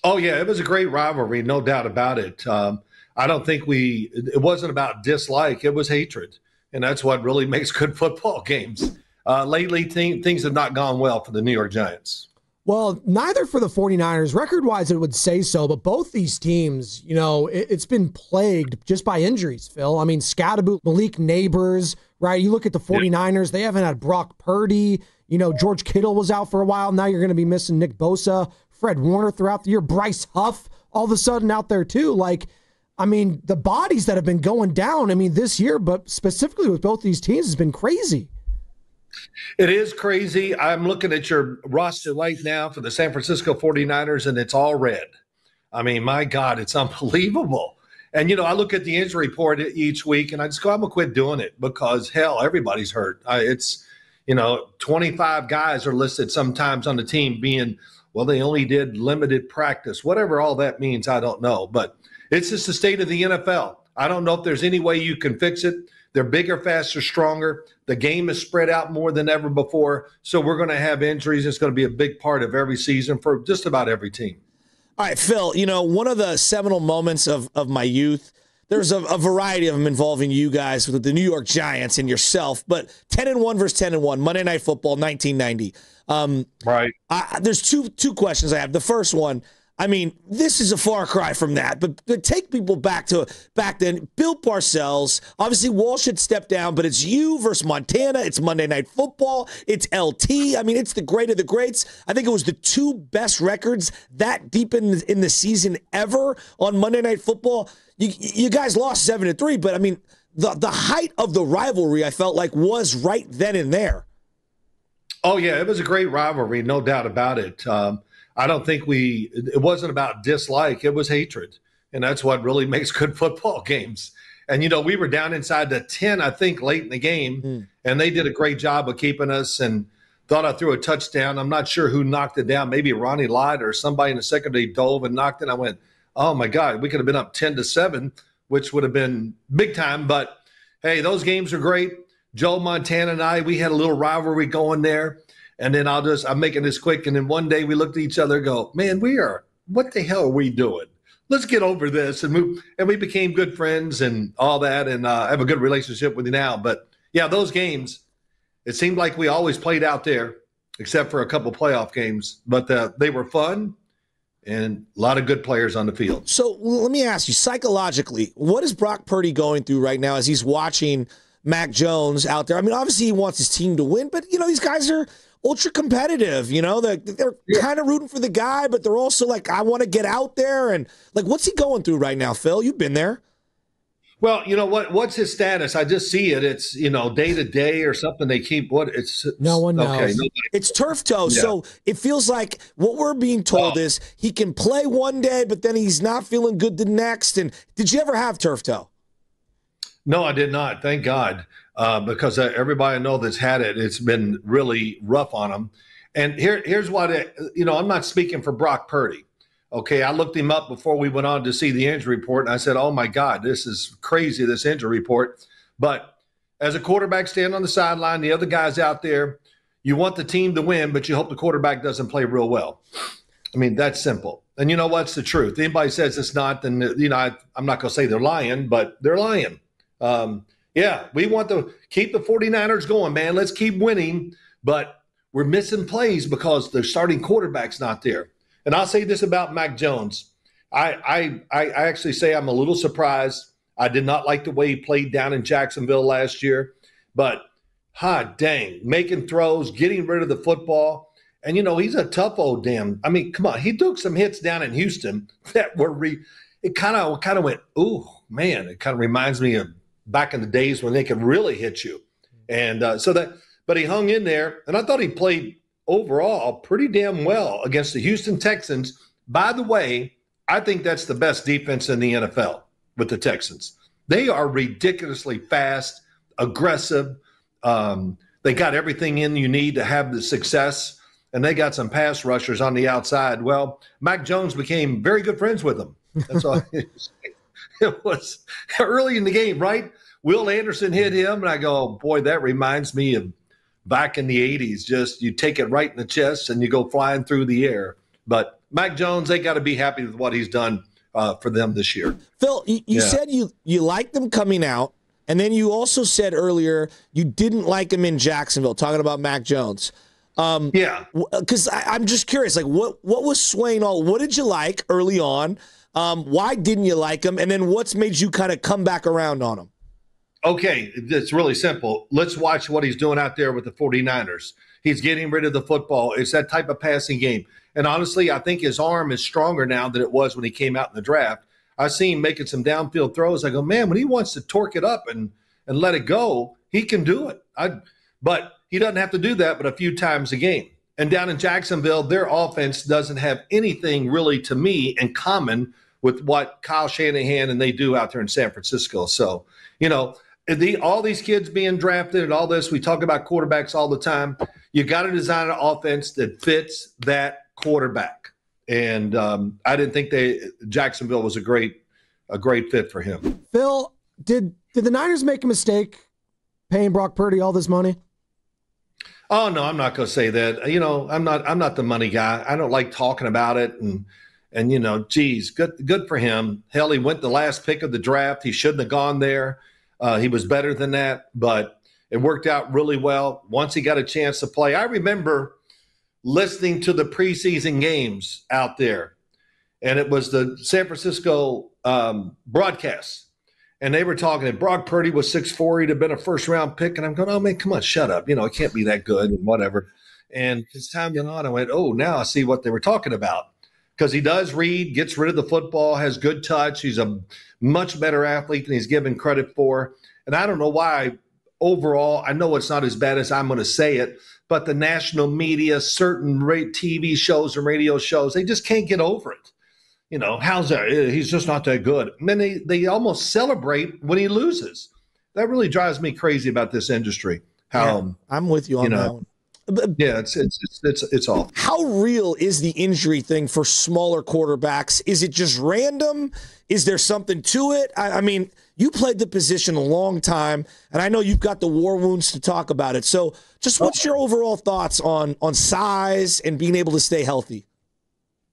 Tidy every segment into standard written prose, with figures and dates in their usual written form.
Oh yeah, it was a great rivalry, no doubt about it. I don't think it wasn't about dislike, it was hatred. And that's what really makes good football games. Lately, things have not gone well for the New York Giants. Well, neither for the 49ers. Record-wise, it would say so, but both these teams, it's been plagued just by injuries, Phil. I mean, Scatterboot, Malik Neighbors, right? You look at the 49ers, they haven't had Brock Purdy. George Kittle was out for a while. Now you're going to be missing Nick Bosa, Fred Warner throughout the year, Bryce Huff all of a sudden out there too. The bodies that have been going down, this year, but specifically with both these teams has been crazy. It is crazy. I'm looking at your roster right now for the San Francisco 49ers, and it's all red. My God, it's unbelievable. And, I look at the injury report each week, and I just go, I'm going to quit doing it because, hell, everybody's hurt. 25 guys are listed sometimes on the team being, well, they only did limited practice. Whatever all that means, I don't know. But it's just the state of the NFL. I don't know if there's any way you can fix it. They're bigger, faster, stronger. The game is spread out more than ever before. So we're going to have injuries. It's going to be a big part of every season for just about every team. All right, Phil, one of the seminal moments of my youth, there's a variety of them involving you guys with the New York Giants and yourself, but 10-1 versus 10-1, Monday Night Football, 1990. Right. There's two questions I have. The first one, this is a far cry from that, but take people back then. Bill Parcells, obviously Walsh had stepped down, but it's you versus Montana. It's Monday Night Football. It's LT. It's the great of the greats. I think it was the two best records that deep in the season ever on Monday Night Football. You guys lost 7-3, but the height of the rivalry I felt like was right then and there. Oh yeah, it was a great rivalry, no doubt about it. I don't think it wasn't about dislike, it was hatred. And that's what really makes good football games. And, we were down inside the 10, I think, late in the game, and they did a great job of keeping us and thought I threw a touchdown. I'm not sure who knocked it down. Maybe Ronnie Lott or somebody in the secondary dove and knocked it. I went, oh, my God, we could have been up 10-7, which would have been big time. But, hey, those games are great. Joe Montana and I, we had a little rivalry going there. And then I'm making this quick. And then one day we looked at each other and go, man, what the hell are we doing? Let's get over this and move. And we became good friends and all that. And I have a good relationship with you now. But yeah, those games, it seemed like we always played out there, except for a couple playoff games. But they were fun and a lot of good players on the field. So let me ask you, psychologically, what is Brock Purdy going through right now as he's watching Mac Jones out there? Obviously he wants his team to win, but, these guys are ultra competitive, they're kind of rooting for the guy, but they're also like, I want to get out there. And what's he going through right now, Phil? You've been there. Well, what's his status? I just see it. It's, day to day or something. They keep no one knows. Okay, it's turf toe. Yeah. So it feels like what we're being told is he can play one day, but then he's not feeling good the next. And did you ever have turf toe? No, I did not. Thank God. Because everybody I know that's had it, it's been really rough on them. And here's what I'm not speaking for Brock Purdy. Okay, I looked him up before we went on to see the injury report, and I said, oh, my God, this is crazy, this injury report. But as a quarterback standing on the sideline, the other guys out there, you want the team to win, but you hope the quarterback doesn't play real well. That's simple. And you know what's the truth? Anybody says it's not, then, I'm not going to say they're lying, but they're lying. Yeah, we want to keep the 49ers going, man. Let's keep winning, but we're missing plays because the starting quarterback's not there. And I'll say this about Mac Jones. I actually say I'm a little surprised. I did not like the way he played down in Jacksonville last year, but hot dang, making throws, getting rid of the football. And, he's a tough old damn. Come on. He took some hits down in Houston that were it kind of went, ooh, man, it kind of reminds me of back in the days when they could really hit you. And but he hung in there, and I thought he played overall pretty damn well against the Houston Texans. By the way, I think that's the best defense in the NFL with the Texans. They are ridiculously fast, aggressive. They got everything in you need to have the success, and they got some pass rushers on the outside. Well, Mac Jones became very good friends with them. That's all. It was early in the game, right? Will Anderson hit him, and I go, oh, boy, that reminds me of back in the 80s. Just you take it right in the chest and you go flying through the air. But Mac Jones, they got to be happy with what he's done for them this year. Phil, you said you liked them coming out, and then you also said earlier you didn't like him in Jacksonville, talking about Mac Jones. Because I'm just curious, like what was swaying all? What did you like early on? Why didn't you like him? And then what's made you kind of come back around on him? Okay, it's really simple. Let's watch what he's doing out there with the 49ers. He's getting rid of the football. It's that type of passing game. And honestly, I think his arm is stronger now than it was when he came out in the draft. I see him making some downfield throws. I go, man, when he wants to torque it up and let it go, he can do it. But he doesn't have to do that but a few times a game. And down in Jacksonville, their offense doesn't have anything really, to me, in common with what Kyle Shanahan and they do out there in San Francisco. So, all these kids being drafted and all this, we talk about quarterbacks all the time. You got to design an offense that fits that quarterback. And I didn't think Jacksonville was a great fit for him. Phil, did the Niners make a mistake paying Brock Purdy all this money? Oh no, I'm not going to say that. I'm not the money guy. I don't like talking about it. And geez, good for him. Hell, he went the last pick of the draft. He shouldn't have gone there. He was better than that, but it worked out really well once he got a chance to play. I remember listening to the preseason games out there, and it was the San Francisco broadcast. And they were talking that Brock Purdy was 6'4", he'd have been a first-round pick. And I'm going, oh, man, come on, shut up. It can't be that good and whatever. And as time went on, I went, oh, now I see what they were talking about. Because he does read, gets rid of the football, has good touch. He's a much better athlete than he's given credit for. And I don't know why overall, I know it's not as bad as I'm going to say it, but the national media, certain TV shows and radio shows, they just can't get over it. How's that? He's just not that good. And then they almost celebrate when he loses. That really drives me crazy about this industry. I'm with you on that one. Yeah, it's awful. How real is the injury thing for smaller quarterbacks? Is it just random? Is there something to it? I mean, you played the position a long time, and I know you've got the war wounds to talk about it. So just what's your overall thoughts on size and being able to stay healthy?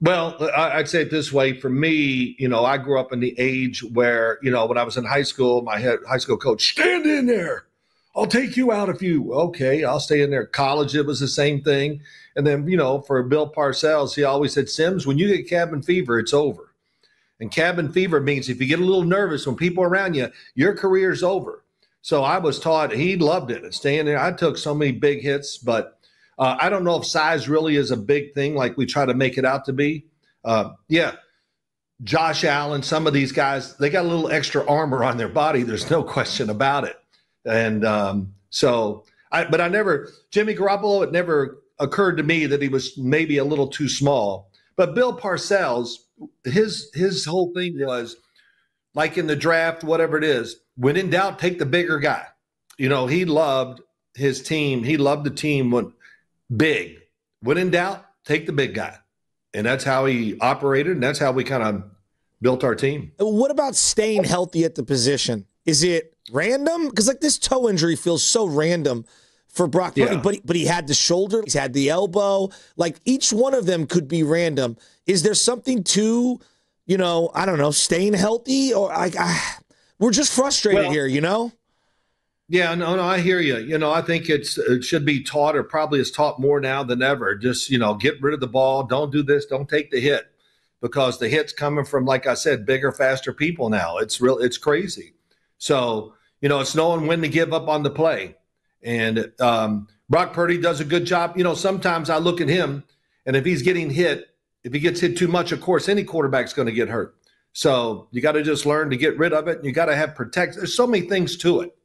Well, I'd say it this way. For me, I grew up in the age where, when I was in high school, my high school coach, stand in there. I'll take you out if you, okay, I'll stay in there. College, it was the same thing. And then, for Bill Parcells, he always said, Sims, when you get cabin fever, it's over. And cabin fever means if you get a little nervous when people are around you, your career's over. So I was taught, he loved it. And staying there, I took so many big hits, but I don't know if size really is a big thing like we try to make it out to be. Josh Allen, some of these guys, they got a little extra armor on their body. There's no question about it. And Jimmy Garoppolo, it never occurred to me that he was maybe a little too small. But Bill Parcells, his whole thing was, like in the draft, whatever it is, when in doubt, take the bigger guy. He loved his team. He loved the team when big. When in doubt, take the big guy. And that's how he operated, and that's how we kind of built our team. What about staying healthy at the position? Is it random? Because this toe injury feels so random for Brock Purdy, but he had the shoulder, he's had the elbow. Each one of them could be random. Is there something to, I don't know, staying healthy? Or we're just frustrated here, Yeah, no, I hear you. I think it should be taught, or probably is taught more now than ever. Just, get rid of the ball. Don't do this. Don't take the hit, because the hit's coming from, like I said, bigger, faster people now. It's crazy. So, it's knowing when to give up on the play. And Brock Purdy does a good job. Sometimes I look at him, and if he's getting hit, if he gets hit too much, of course, any quarterback's going to get hurt. So you got to just learn to get rid of it. And you got to have protect. There's so many things to it.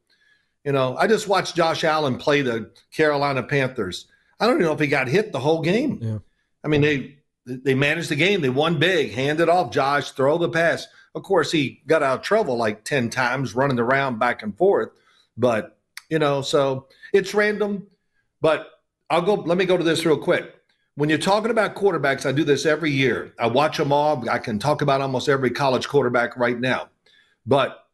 I just watched Josh Allen play the Carolina Panthers. I don't even know if he got hit the whole game. Yeah. I mean, they managed the game. They won big. Hand it off, Josh. Throw the pass. Of course, he got out of trouble like 10 times running around back and forth. But, so it's random. But let me go to this real quick. When you're talking about quarterbacks, I do this every year. I watch them all. I can talk about almost every college quarterback right now. But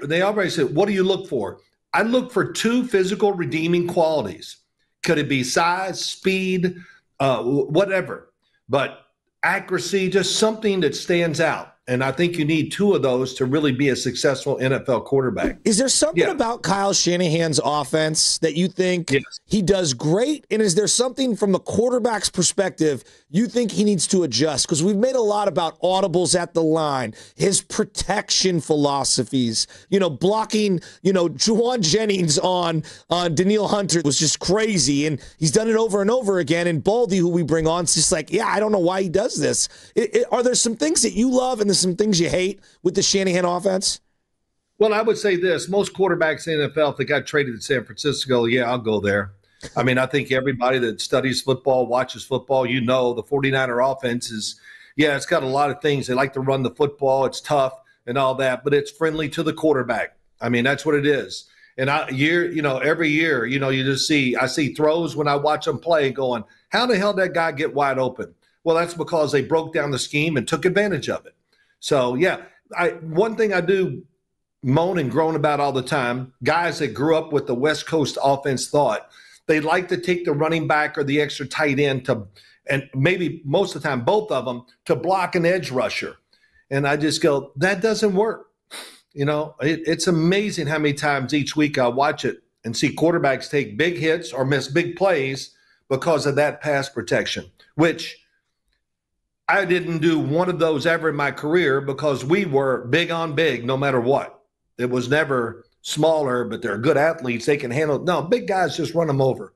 they always say, what do you look for? I look for two physical redeeming qualities. Could it be size, speed, whatever? But accuracy, just something that stands out. And I think you need two of those to really be a successful NFL quarterback. Is there something about Kyle Shanahan's offense that you think he does great? And is there something from the quarterback's perspective you think he needs to adjust? Because we've made a lot about audibles at the line, his protection philosophies, blocking, Juwan Jennings on Daniil Hunter was just crazy. And he's done it over and over again. And Baldy, who we bring on, is just like, I don't know why he does this. Are there some things that you love and there's some things you hate with the Shanahan offense? Well, I would say this. Most quarterbacks in the NFL, if they got traded to San Francisco, I'll go there. I mean, I think everybody that studies football, watches football, the 49er offense is, it's got a lot of things. They like to run the football. It's tough and all that, but it's friendly to the quarterback. I mean, that's what it is. And every year, I see throws when I watch them play going, how the hell did that guy get wide open? Well, that's because they broke down the scheme and took advantage of it. So, one thing I do moan and groan about all the time, guys that grew up with the West Coast offense thought they like to take the running back or the extra tight end and maybe most of the time, both of them, to block an edge rusher. And I just go, that doesn't work. It's amazing how many times each week I watch it and see quarterbacks take big hits or miss big plays because of that pass protection, which I didn't do one of those ever in my career because we were big on big no matter what. It was never smaller, but they're good athletes. They can handle it. No, big guys just run them over.